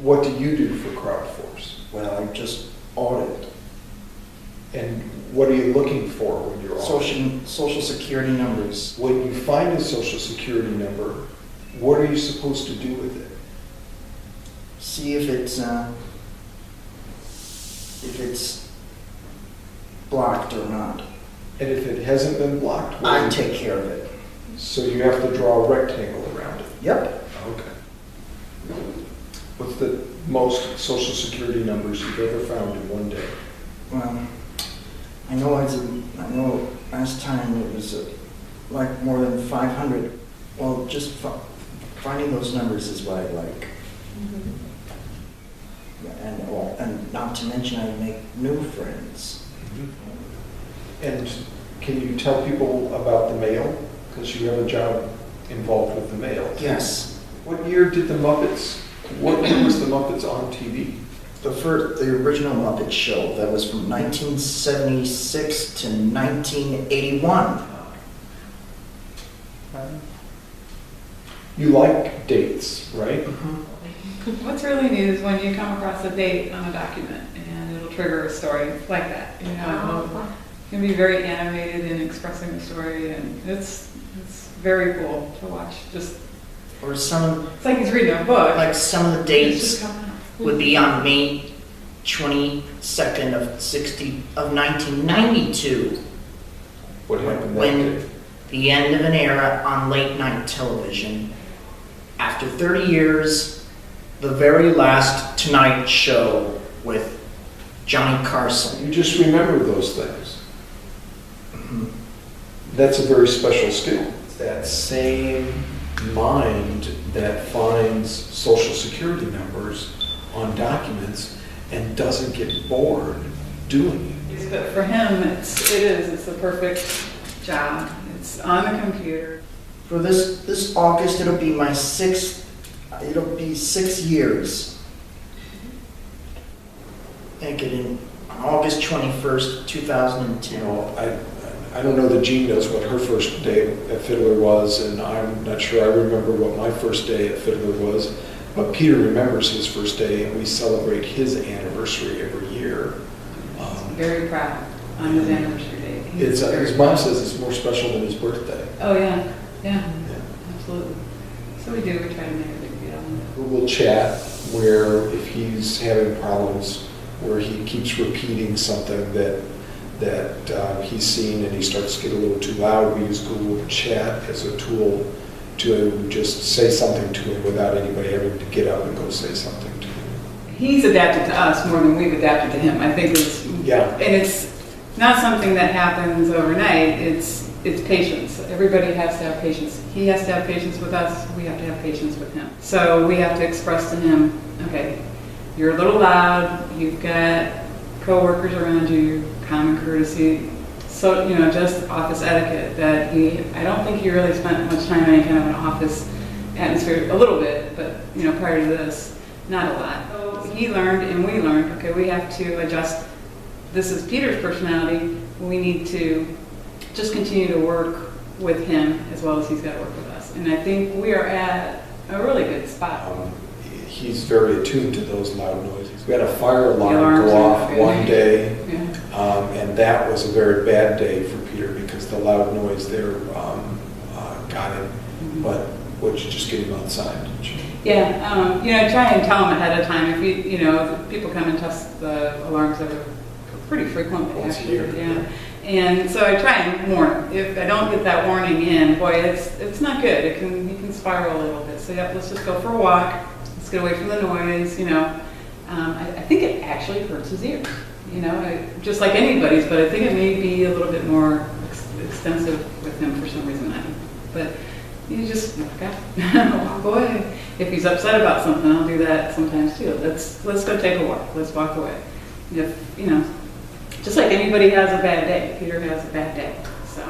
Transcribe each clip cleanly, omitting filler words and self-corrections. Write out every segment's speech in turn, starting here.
What do you do for CrowdForce? Well, I just audit. And what are you looking for when you're auditing? Social security numbers. When you find a social security number, what are you supposed to do with it? See if it's blocked or not. And if it hasn't been blocked, what do I you take care of it. So you have to draw a rectangle around it? Yep. Okay. What's the most social security numbers you've ever found in one day? Well, I know last time it was like more than 500. Well, just finding those numbers is what I like. And not to mention I make new friends. And can you tell people about the mail? Because you have a job involved with the mail. Yes. What year did what year was the Muppets on TV? The original Muppet Show, that was from 1976 to 1981. You like dates, right? What's really neat is when you come across a date on a document and it'll trigger a story like that. You know, it can be very animated in expressing the story, and it's very cool to watch. Just Or it's like he's reading a book. like some of the dates would be on May 22nd of 1992. What happened that When day? the end of an era on late night television. After 30 years, the very last Tonight Show with Johnny Carson. You just remember those things. That's a very special skill. It's that same mind that finds social security numbers on documents and doesn't get bored doing it. But for him, it's the perfect job. It's on the computer. For this August, it'll be 6 years. Make it in August 21st, 2010. You know, I don't know that Jean knows what her first day at Fiddler was, and I'm not sure I remember what my first day at Fiddler was, but Peter remembers his first day, and we celebrate his anniversary every year. Very proud on his anniversary date. His mom says it's more special than his birthday. Oh yeah, absolutely. So we try to make a big deal. We'll chat where if he's having problems, where he keeps repeating something that he's seen and he starts to get a little too loud, we use Google Chat as a tool to just say something to him without anybody having to get up and go say something to him. He's adapted to us more than we've adapted to him. I think and it's not something that happens overnight. It's patience. Everybody has to have patience. He has to have patience with us. We have to have patience with him. So we have to express to him, okay, you're a little loud. You've got coworkers around you. Common courtesy. So, just office etiquette that I don't think he really spent much time in any kind of an office atmosphere, a little bit, but, prior to this, not a lot. So he learned and we learned, okay, we have to adjust. This is Peter's personality. We need to just continue to work with him as well as he's got to work with us. And I think we are at a really good spot. He's very attuned to those loud noises. We had a fire alarm go off one day, and that was a very bad day for Peter because the loud noise there got him. But would you just get him outside? Yeah, try and tell him ahead of time. If people come and test the alarms that are pretty frequently. Once a year. Yeah. And so I try and warn. If I don't get that warning in, boy, it's not good. You can spiral a little bit. So let's just go for a walk. Let's get away from the noise. I think it actually hurts his ears. Just like anybody's, but I think it may be a little bit more extensive with him for some reason. But you just walk away. If he's upset about something, I'll do that sometimes too. Let's go take a walk. Let's walk away. If just like anybody has a bad day, Peter has a bad day. So,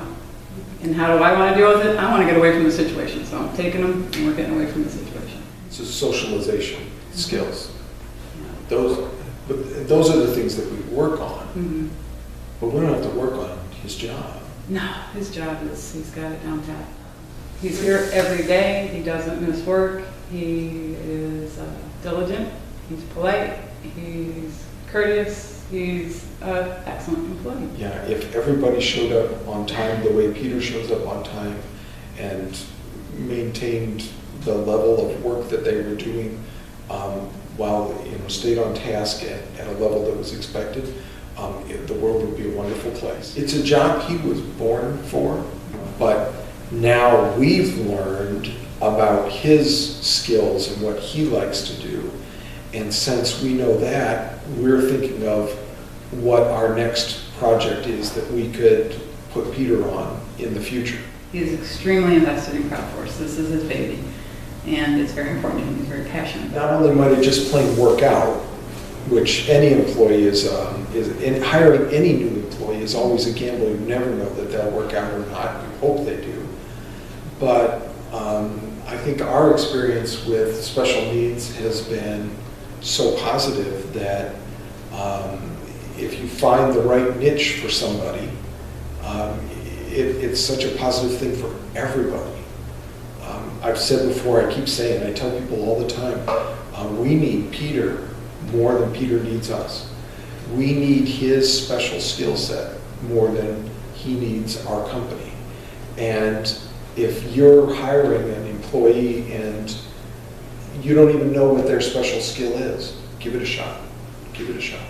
and how do I want to deal with it? I want to get away from the situation. So I'm taking him, and we're getting away from the situation. So socialization skills. Those are the things that we work on. But we don't have to work on his job. No, his job he's got it down pat. He's here every day. He doesn't miss work. He is diligent. He's polite, he's courteous, he's an excellent employee. Yeah, if everybody showed up on time the way Peter shows up on time and maintained the level of work that they were doing, while stayed on task at a level that was expected, the world would be a wonderful place. It's a job he was born for, but now we've learned about his skills and what he likes to do. And since we know that, we're thinking of what our next project is that we could put Peter on in the future. He is extremely invested in crowd force. This is his baby. And it's very important to him. He's very passionate about it. Not only might it just plain work out, which any employee is in hiring any new employee is always a gamble. You never know that they'll work out or not. We hope they do. But I think our experience with special needs has been so positive that if you find the right niche for somebody, it's such a positive thing for everybody. I've said before, I keep saying, I tell people all the time, we need Peter more than Peter needs us. We need his special skill set more than he needs our company. And if you're hiring an employee and you don't even know what their special skill is, give it a shot. Give it a shot.